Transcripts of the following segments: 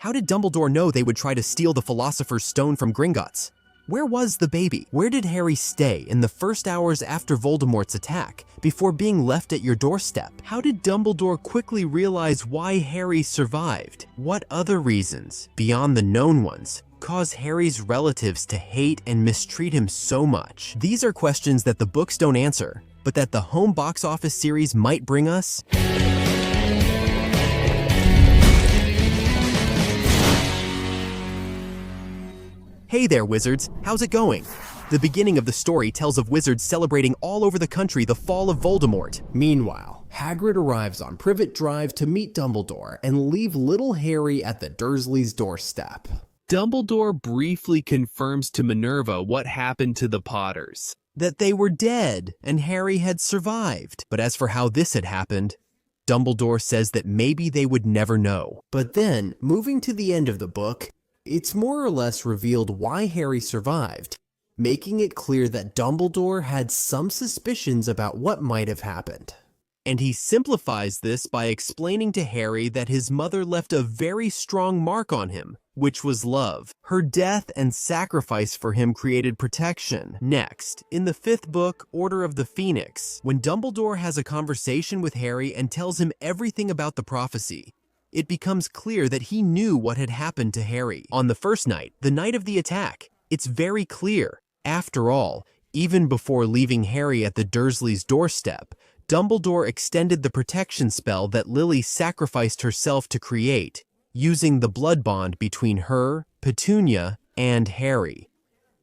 How did Dumbledore know they would try to steal the Philosopher's Stone from Gringotts? Where was the baby? Where did Harry stay in the first hours after Voldemort's attack, before being left at your doorstep? How did Dumbledore quickly realize why Harry survived? What other reasons, beyond the known ones, cause Harry's relatives to hate and mistreat him so much? These are questions that the books don't answer, but that the home box office series might bring us. Hey there, wizards! How's it going? The beginning of the story tells of wizards celebrating all over the country the fall of Voldemort. Meanwhile, Hagrid arrives on Privet Drive to meet Dumbledore and leave little Harry at the Dursleys' doorstep. Dumbledore briefly confirms to Minerva what happened to the Potters. That they were dead and Harry had survived. But as for how this had happened, Dumbledore says that maybe they would never know. But then, moving to the end of the book, it's more or less revealed why Harry survived, making it clear that Dumbledore had some suspicions about what might have happened. And he simplifies this by explaining to Harry that his mother left a very strong mark on him, which was love. Her death and sacrifice for him created protection. Next, in the 5th book, Order of the Phoenix, when Dumbledore has a conversation with Harry and tells him everything about the prophecy, it becomes clear that he knew what had happened to Harry. On the first night, the night of the attack, it's very clear. After all, even before leaving Harry at the Dursleys' doorstep, Dumbledore extended the protection spell that Lily sacrificed herself to create, using the blood bond between her, Petunia, and Harry.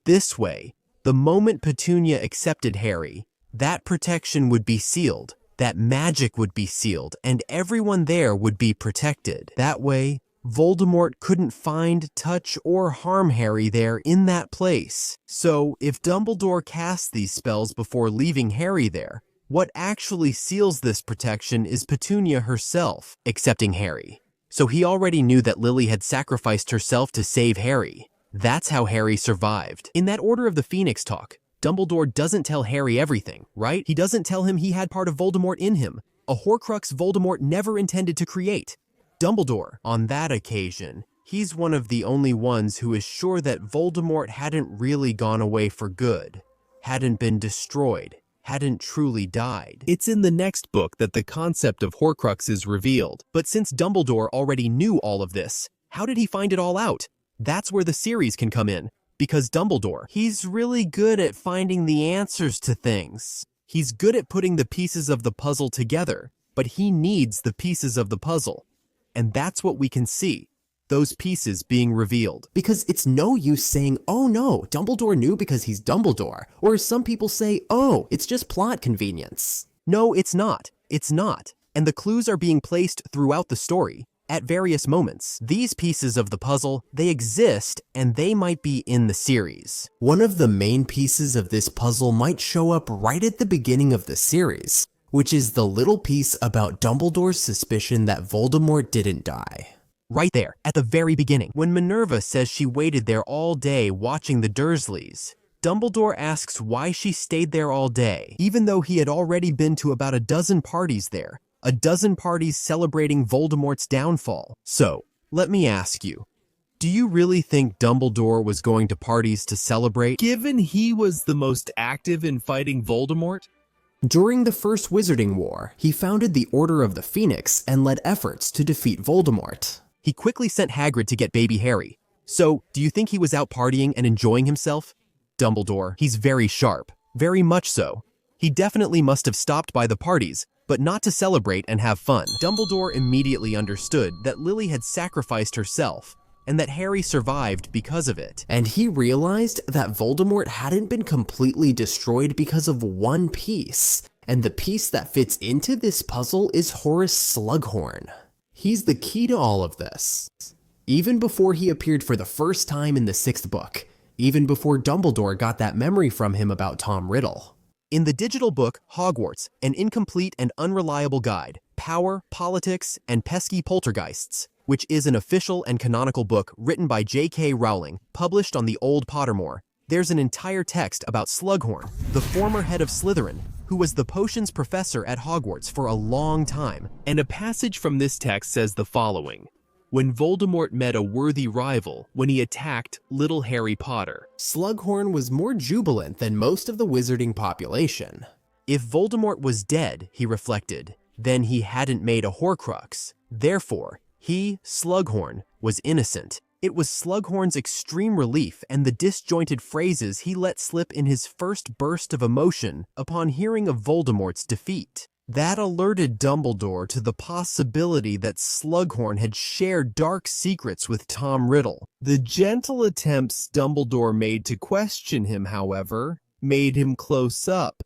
This way, the moment Petunia accepted Harry, that protection would be sealed. That magic would be sealed, and everyone there would be protected. That way, Voldemort couldn't find, touch, or harm Harry there in that place. So, if Dumbledore cast these spells before leaving Harry there, what actually seals this protection is Petunia herself, accepting Harry. So he already knew that Lily had sacrificed herself to save Harry. That's how Harry survived. In that Order of the Phoenix talk, Dumbledore doesn't tell Harry everything, right? He doesn't tell him he had part of Voldemort in him, a Horcrux Voldemort never intended to create. Dumbledore, on that occasion, he's one of the only ones who is sure that Voldemort hadn't really gone away for good, hadn't been destroyed, hadn't truly died. It's in the next book that the concept of Horcrux is revealed. But since Dumbledore already knew all of this, how did he find it all out? That's where the series can come in. Because Dumbledore, he's really good at finding the answers to things. He's good at putting the pieces of the puzzle together, but he needs the pieces of the puzzle. And that's what we can see, those pieces being revealed. Because it's no use saying, oh no, Dumbledore knew because he's Dumbledore. Or as some people say, oh, it's just plot convenience. No, it's not. It's not. And the clues are being placed throughout the story. At various moments, these pieces of the puzzle, they exist and they might be in the series. One of the main pieces of this puzzle might show up right at the beginning of the series, which is the little piece about Dumbledore's suspicion that Voldemort didn't die. Right there, at the very beginning, when Minerva says she waited there all day watching the Dursleys, Dumbledore asks why she stayed there all day, even though he had already been to about a dozen parties there. A dozen parties celebrating Voldemort's downfall. So, let me ask you, do you really think Dumbledore was going to parties to celebrate? Given he was the most active in fighting Voldemort? During the First Wizarding War, he founded the Order of the Phoenix and led efforts to defeat Voldemort. He quickly sent Hagrid to get baby Harry. So, do you think he was out partying and enjoying himself? Dumbledore, he's very sharp, very much so. He definitely must have stopped by the parties, but not to celebrate and have fun. Dumbledore immediately understood that Lily had sacrificed herself, and that Harry survived because of it. And he realized that Voldemort hadn't been completely destroyed because of one piece, and the piece that fits into this puzzle is Horace Slughorn. He's the key to all of this. Even before he appeared for the first time in the 6th book, even before Dumbledore got that memory from him about Tom Riddle. In the digital book, Hogwarts, An Incomplete and Unreliable Guide, Power, Politics, and Pesky Poltergeists, which is an official and canonical book written by J.K. Rowling, published on the Old Pottermore, there's an entire text about Slughorn, the former head of Slytherin, who was the potions professor at Hogwarts for a long time. And a passage from this text says the following. when Voldemort met a worthy rival when he attacked little Harry Potter. Slughorn was more jubilant than most of the wizarding population. If Voldemort was dead, he reflected, then he hadn't made a Horcrux. Therefore, he, Slughorn, was innocent. It was Slughorn's extreme relief and the disjointed phrases he let slip in his first burst of emotion upon hearing of Voldemort's defeat that alerted Dumbledore to the possibility that Slughorn had shared dark secrets with Tom Riddle. The gentle attempts Dumbledore made to question him, however, made him close up.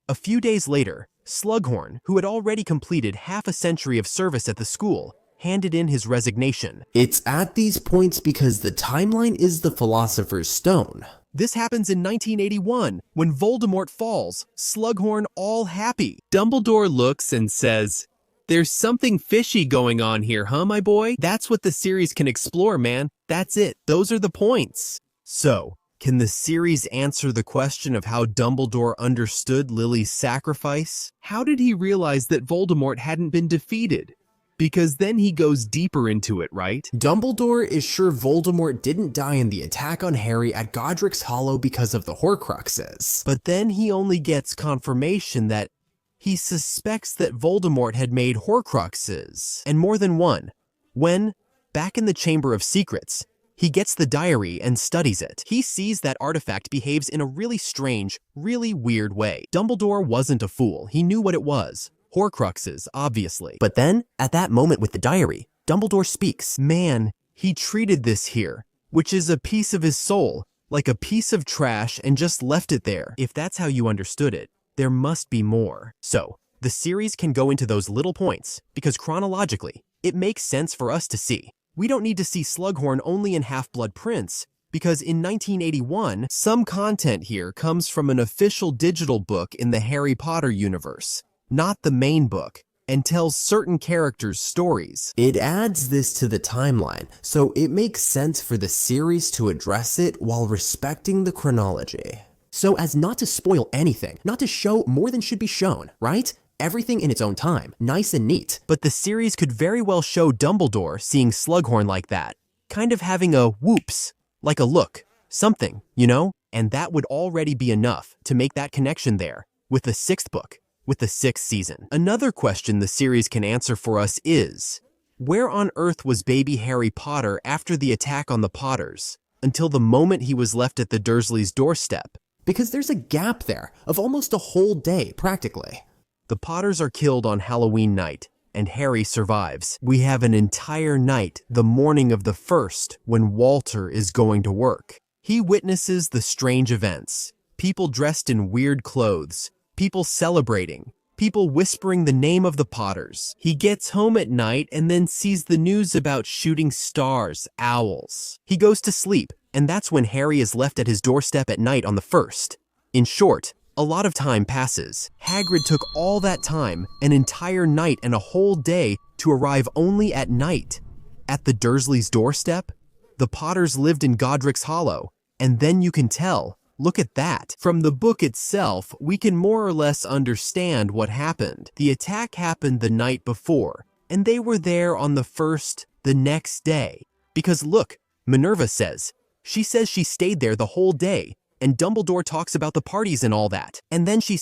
A few days later, Slughorn, who had already completed half a century of service at the school, handed in his resignation. It's at these points because the timeline is the Philosopher's Stone. This happens in 1981, when Voldemort falls, Slughorn all happy. Dumbledore looks and says, "There's something fishy going on here, huh, my boy?" That's what the series can explore, man. That's it. Those are the points. So, can the series answer the question of how Dumbledore understood Lily's sacrifice? How did he realize that Voldemort hadn't been defeated? Because then he goes deeper into it, right? Dumbledore is sure Voldemort didn't die in the attack on Harry at Godric's Hollow because of the Horcruxes. But then he only gets confirmation that he suspects that Voldemort had made Horcruxes, and more than one. When, back in the Chamber of Secrets, he gets the diary and studies it. He sees that artifact behaves in a really strange, really weird way. Dumbledore wasn't a fool. He knew what it was. Horcruxes, obviously. But then, at that moment with the diary, Dumbledore speaks. Man, he treated this here, which is a piece of his soul, like a piece of trash and just left it there. If that's how you understood it, there must be more. So, the series can go into those little points, because chronologically, it makes sense for us to see. We don't need to see Slughorn only in Half-Blood Prince, because in 1981, some content here comes from an official digital book in the Harry Potter universe, not the main book, and tells certain characters' stories. It adds this to the timeline, so it makes sense for the series to address it while respecting the chronology. So as not to spoil anything, not to show more than should be shown, right? Everything in its own time, nice and neat. But the series could very well show Dumbledore seeing Slughorn like that, kind of having a whoops, like a look, something, you know? And that would already be enough to make that connection there, with the 6th book, with the 6th season. Another question the series can answer for us is, where on earth was baby Harry Potter after the attack on the Potters, until the moment he was left at the Dursleys' doorstep? Because there's a gap there, of almost a whole day, practically. The Potters are killed on Halloween night, and Harry survives. We have an entire night, the morning of the 1st, when Walter is going to work. He witnesses the strange events, people dressed in weird clothes, people celebrating, people whispering the name of the Potters. He gets home at night and then sees the news about shooting stars, owls. He goes to sleep, and that's when Harry is left at his doorstep at night on the 1st. In short, a lot of time passes. Hagrid took all that time, an entire night and a whole day, to arrive only at night. At the Dursleys' doorstep, the Potters lived in Godric's Hollow, and then you can tell. Look at that. From the book itself, we can more or less understand what happened. The attack happened the night before, and they were there on the 1st, the next day. Because look, Minerva says, she stayed there the whole day, and Dumbledore talks about the parties and all that. And then she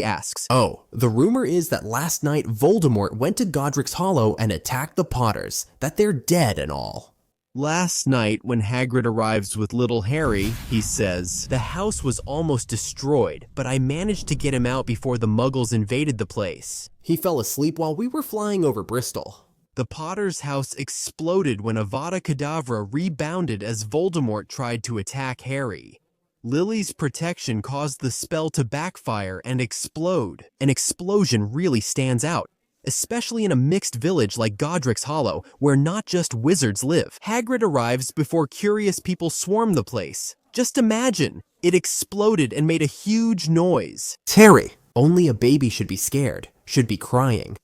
asks, "Oh, the rumor is that last night Voldemort went to Godric's Hollow and attacked the Potters, that they're dead and all." Last night, when Hagrid arrives with little Harry, he says, the house was almost destroyed, but I managed to get him out before the Muggles invaded the place. He fell asleep while we were flying over Bristol. The Potter's house exploded when Avada Kedavra rebounded as Voldemort tried to attack Harry. Lily's protection caused the spell to backfire and explode. An explosion really stands out, especially in a mixed village like Godric's Hollow, where not just wizards live. Hagrid arrives before curious people swarm the place. Just imagine, it exploded and made a huge noise. Terry, only a baby should be scared, should be crying.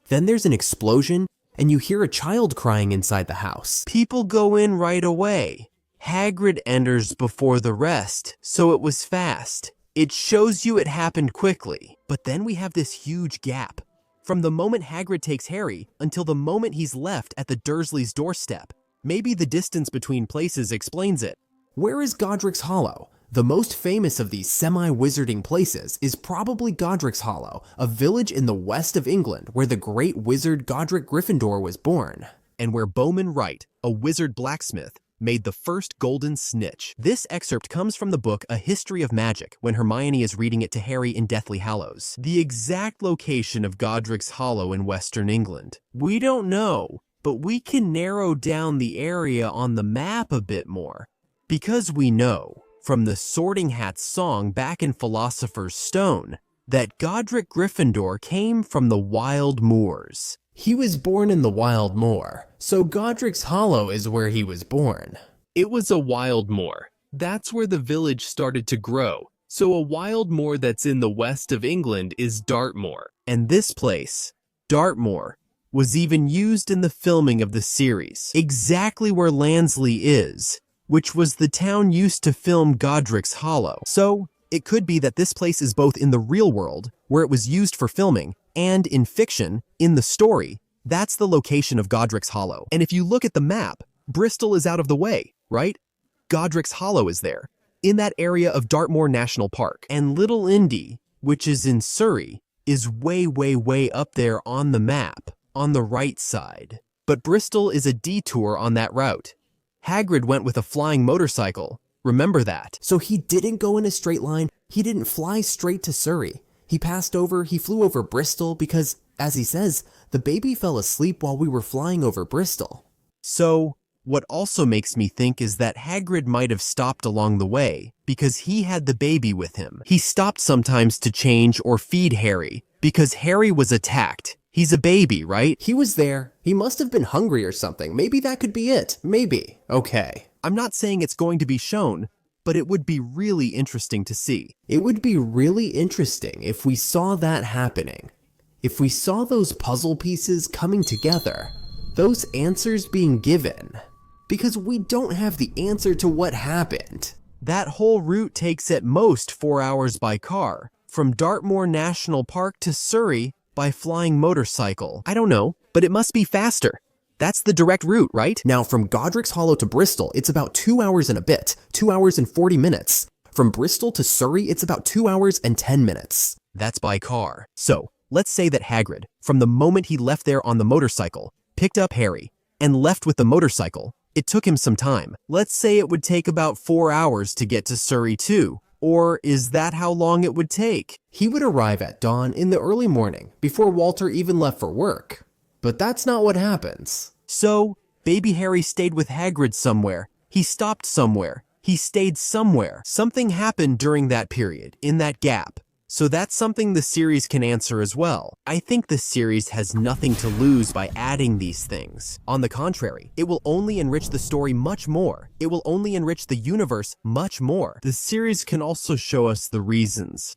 Then there's an explosion, and you hear a child crying inside the house. People go in right away. Hagrid enters before the rest, so it was fast. It shows you it happened quickly. But then we have this huge gap. From the moment Hagrid takes Harry until the moment he's left at the Dursleys' doorstep. Maybe the distance between places explains it. Where is Godric's Hollow? The most famous of these semi-wizarding places is probably Godric's Hollow, a village in the west of England where the great wizard Godric Gryffindor was born. And where Bowman Wright, a wizard blacksmith, made the first golden snitch. This excerpt comes from the book A History of Magic when Hermione is reading it to Harry in Deathly Hallows. The exact location of Godric's Hollow in western England, we don't know, but we can narrow down the area on the map a bit more. Because we know, from the Sorting Hat's song back in Philosopher's Stone, that Godric Gryffindor came from the wild moors. He was born in the wild moor, so Godric's Hollow is where he was born. It was a wild moor. That's where the village started to grow. So a wild moor that's in the west of England is Dartmoor. And this place, Dartmoor, was even used in the filming of the series, exactly where Lansley is, which was the town used to film Godric's Hollow. So it could be that this place is both in the real world, where it was used for filming, and in fiction, in the story. That's the location of Godric's Hollow. And if you look at the map, Bristol is out of the way, right? Godric's Hollow is there, in that area of Dartmoor National Park. And Little Indy, which is in Surrey, is way, way, way up there on the map, on the right side. But Bristol is a detour on that route. Hagrid went with a flying motorcycle. Remember that. So he didn't go in a straight line, he didn't fly straight to Surrey. He flew over Bristol because, as he says, the baby fell asleep while we were flying over Bristol. So, what also makes me think is that Hagrid might have stopped along the way because he had the baby with him. He stopped sometimes to change or feed Harry because Harry was attacked. He's a baby, right? He was there. He must have been hungry or something. Maybe that could be it. Maybe. Okay. I'm not saying it's going to be shown, but it would be really interesting to see. It would be really interesting if we saw that happening. If we saw those puzzle pieces coming together, those answers being given. Because we don't have the answer to what happened. That whole route takes at most 4 hours by car, from Dartmoor National Park to Surrey by flying motorcycle. I don't know, but it must be faster. That's the direct route, right? Now, from Godric's Hollow to Bristol, it's about 2 hours and a bit, 2 hours and 40 minutes. From Bristol to Surrey, it's about 2 hours and 10 minutes. That's by car. So, let's say that Hagrid, from the moment he left there on the motorcycle, picked up Harry, and left with the motorcycle. It took him some time. Let's say it would take about 4 hours to get to Surrey too. Or is that how long it would take? He would arrive at dawn in the early morning, before Walter even left for work. But that's not what happens. So, baby Harry stayed with Hagrid somewhere. He stopped somewhere. He stayed somewhere. Something happened during that period, in that gap. So that's something the series can answer as well. I think the series has nothing to lose by adding these things. On the contrary, it will only enrich the story much more. It will only enrich the universe much more. The series can also show us the reasons.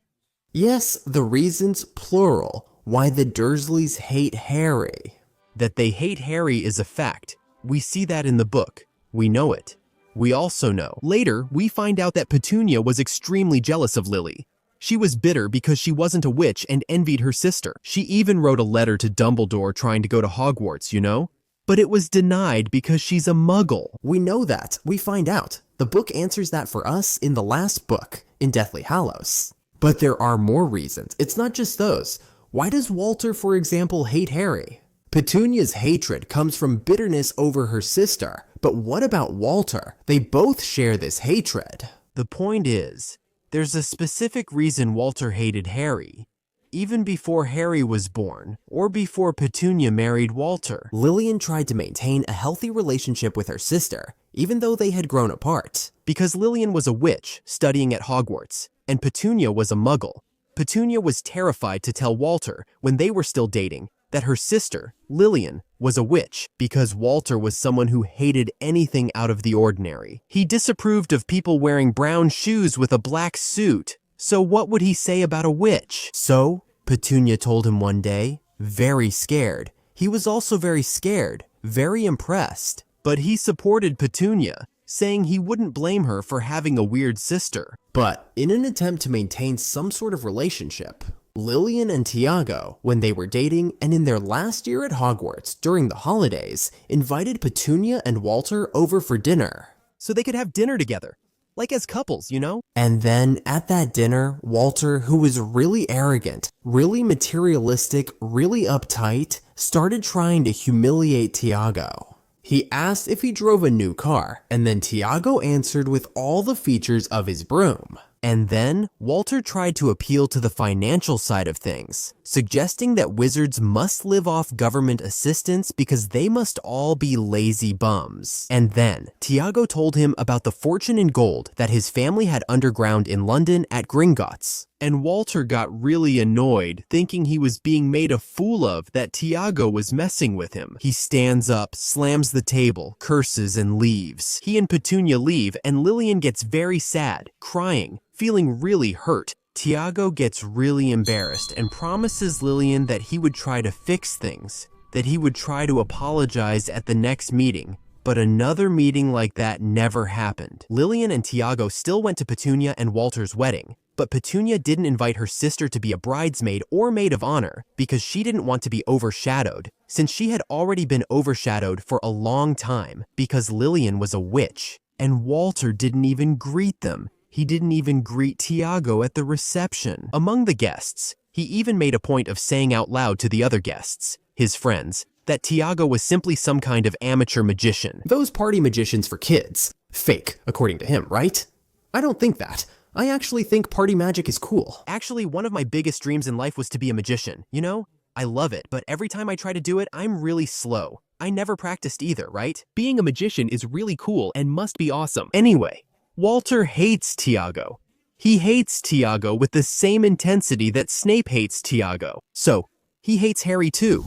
Yes, the reasons, plural, why the Dursleys hate Harry. That they hate Harry is a fact. We see that in the book. We know it. We also know. Later, we find out that Petunia was extremely jealous of Lily. She was bitter because she wasn't a witch and envied her sister. She even wrote a letter to Dumbledore trying to go to Hogwarts, you know? But it was denied because she's a muggle. We know that. We find out. The book answers that for us in the last book, in Deathly Hallows. But there are more reasons. It's not just those. Why does Walter, for example, hate Harry? Petunia's hatred comes from bitterness over her sister. But what about Walter? They both share this hatred. The point is, there's a specific reason Walter hated Harry, even before Harry was born, or before Petunia married Walter. Lillian tried to maintain a healthy relationship with her sister, even though they had grown apart. Because Lillian was a witch studying at Hogwarts, and Petunia was a muggle. Petunia was terrified to tell Walter, when they were still dating, that her sister, Lillian, was a witch because Walter was someone who hated anything out of the ordinary. He disapproved of people wearing brown shoes with a black suit. So what would he say about a witch? So, Petunia told him one day, very scared. He was also very scared, very impressed. But he supported Petunia, saying he wouldn't blame her for having a weird sister. But in an attempt to maintain some sort of relationship, Lillian and Tiago, when they were dating and in their last year at Hogwarts during the holidays, invited Petunia and Walter over for dinner. So they could have dinner together. Like as couples, you know? And then at that dinner, Walter, who was really arrogant, really materialistic, really uptight, started trying to humiliate Tiago. He asked if he drove a new car, and then Tiago answered with all the features of his broom. And then Walter tried to appeal to the financial side of things, suggesting that wizards must live off government assistance because they must all be lazy bums. And then Tiago told him about the fortune in gold that his family had underground in London at Gringotts. And Walter got really annoyed, thinking he was being made a fool of, that Tiago was messing with him. He stands up, slams the table, curses, and leaves. He and Petunia leave, and Lillian gets very sad, crying, feeling really hurt. Tiago gets really embarrassed and promises Lillian that he would try to fix things, that he would try to apologize at the next meeting. But another meeting like that never happened. Lillian and Tiago still went to Petunia and Walter's wedding, but Petunia didn't invite her sister to be a bridesmaid or maid of honor because she didn't want to be overshadowed, since she had already been overshadowed for a long time because Lillian was a witch. And Walter didn't even greet them. He didn't even greet Tiago at the reception. Among the guests, he even made a point of saying out loud to the other guests, his friends, that Tiago was simply some kind of amateur magician. Those party magicians for kids. Fake, according to him, right? I don't think that. I actually think party magic is cool. Actually, one of my biggest dreams in life was to be a magician, you know? I love it, but every time I try to do it, I'm really slow. I never practiced either, right? Being a magician is really cool and must be awesome. Anyway, Walter hates Tiago. He hates Tiago with the same intensity that Snape hates Tiago. So, he hates Harry too.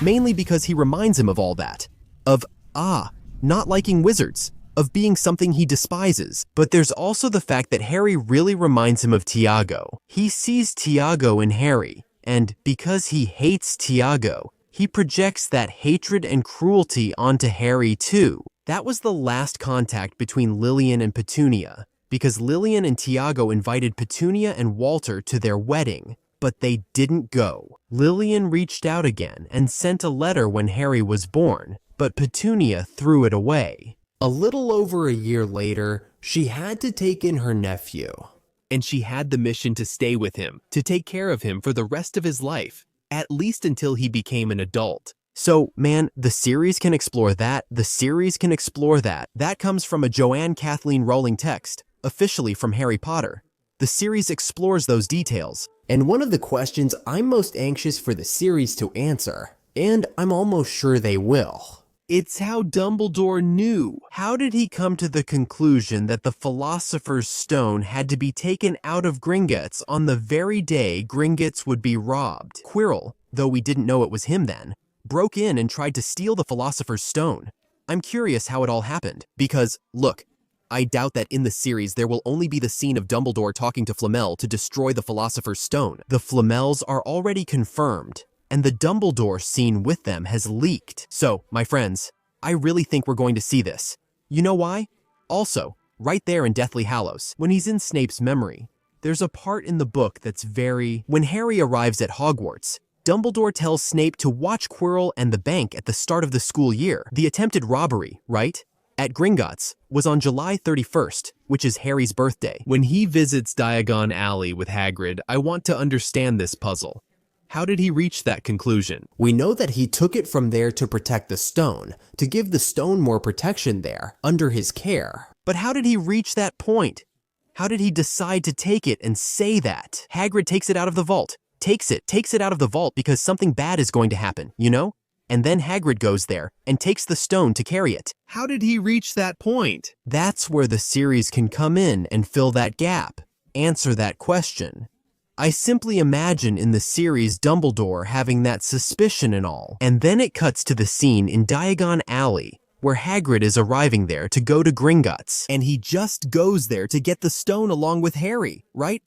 Mainly because he reminds him of all that. Of, not liking wizards. Of being something he despises. But there's also the fact that Harry really reminds him of Tiago. He sees Tiago in Harry, and because he hates Tiago, he projects that hatred and cruelty onto Harry too. That was the last contact between Lillian and Petunia, because Lillian and Tiago invited Petunia and Walter to their wedding, but they didn't go. Lillian reached out again and sent a letter when Harry was born, but Petunia threw it away. A little over a year later, she had to take in her nephew. And she had the mission to stay with him, to take care of him for the rest of his life, at least until he became an adult. So, man, the series can explore that, the series can explore that. That comes from a Joanne Kathleen Rowling text, officially from Harry Potter. The series explores those details. And one of the questions I'm most anxious for the series to answer, and I'm almost sure they will. It's how Dumbledore knew. How did he come to the conclusion that the Philosopher's Stone had to be taken out of Gringotts on the very day Gringotts would be robbed? Quirrell, though we didn't know it was him then, broke in and tried to steal the Philosopher's Stone. I'm curious how it all happened, because, look, I doubt that in the series there will only be the scene of Dumbledore talking to Flamel to destroy the Philosopher's Stone. The Flamels are already confirmed, and the Dumbledore scene with them has leaked. So, my friends, I really think we're going to see this. You know why? Also, right there in Deathly Hallows, when he's in Snape's memory, there's a part in the book that's when Harry arrives at Hogwarts, Dumbledore tells Snape to watch Quirrell and the bank at the start of the school year. The attempted robbery, right? At Gringotts was on July 31st, which is Harry's birthday. When he visits Diagon Alley with Hagrid, I want to understand this puzzle. How did he reach that conclusion? We know that he took it from there to protect the stone, to give the stone more protection there, under his care. But how did he reach that point? How did he decide to take it and say that? Hagrid takes it out of the vault. Takes it out of the vault because something bad is going to happen, you know? And then Hagrid goes there and takes the stone to carry it. How did he reach that point? That's where the series can come in and fill that gap, answer that question. I simply imagine in the series Dumbledore having that suspicion and all. And then it cuts to the scene in Diagon Alley where Hagrid is arriving there to go to Gringotts. And he just goes there to get the stone along with Harry, right?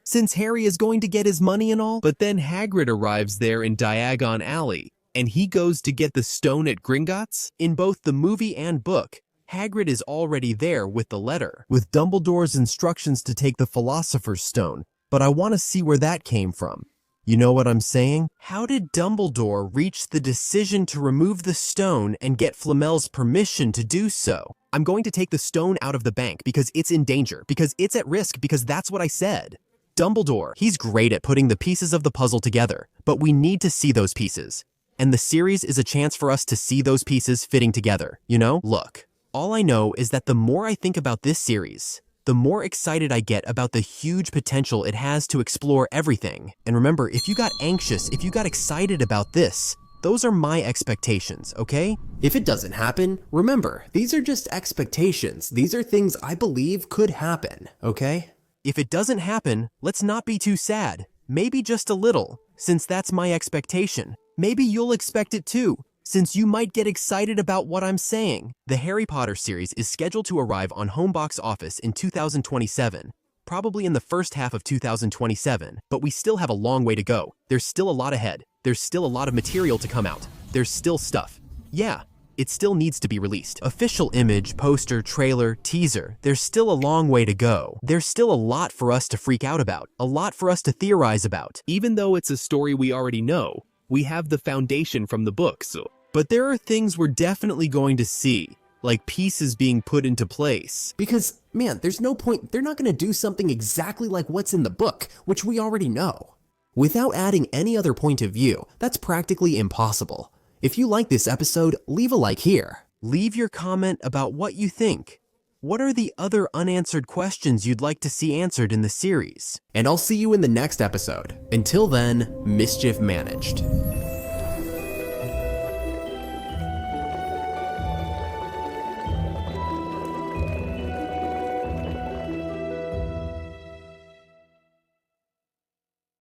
Since Harry is going to get his money and all. But then Hagrid arrives there in Diagon Alley, and he goes to get the stone at Gringotts? In both the movie and book, Hagrid is already there with the letter, with Dumbledore's instructions to take the Philosopher's Stone. But I want to see where that came from. You know what I'm saying? How did Dumbledore reach the decision to remove the stone and get Flamel's permission to do so? I'm going to take the stone out of the bank because it's in danger, because it's at risk, because that's what I said. Dumbledore, he's great at putting the pieces of the puzzle together, but we need to see those pieces. And the series is a chance for us to see those pieces fitting together, you know? Look, all I know is that the more I think about this series, the more excited I get about the huge potential it has to explore everything. And remember, if you got anxious, if you got excited about this, those are my expectations, okay? If it doesn't happen, remember, these are just expectations. These are things I believe could happen, okay? If it doesn't happen, let's not be too sad. Maybe just a little, since that's my expectation. Maybe you'll expect it too, since you might get excited about what I'm saying. The Harry Potter series is scheduled to arrive on home box office in 2027, probably in the first half of 2027, but we still have a long way to go. There's still a lot ahead. There's still a lot of material to come out. There's still stuff. Yeah, it still needs to be released. Official image, poster, trailer, teaser. There's still a long way to go. There's still a lot for us to freak out about, a lot for us to theorize about. Even though it's a story we already know, we have the foundation from the books. But there are things we're definitely going to see, like pieces being put into place. Because, man, there's no point, they're not going to do something exactly like what's in the book, which we already know. Without adding any other point of view, that's practically impossible. If you like this episode, leave a like here. Leave your comment about what you think. What are the other unanswered questions you'd like to see answered in the series? And I'll see you in the next episode. Until then, mischief managed.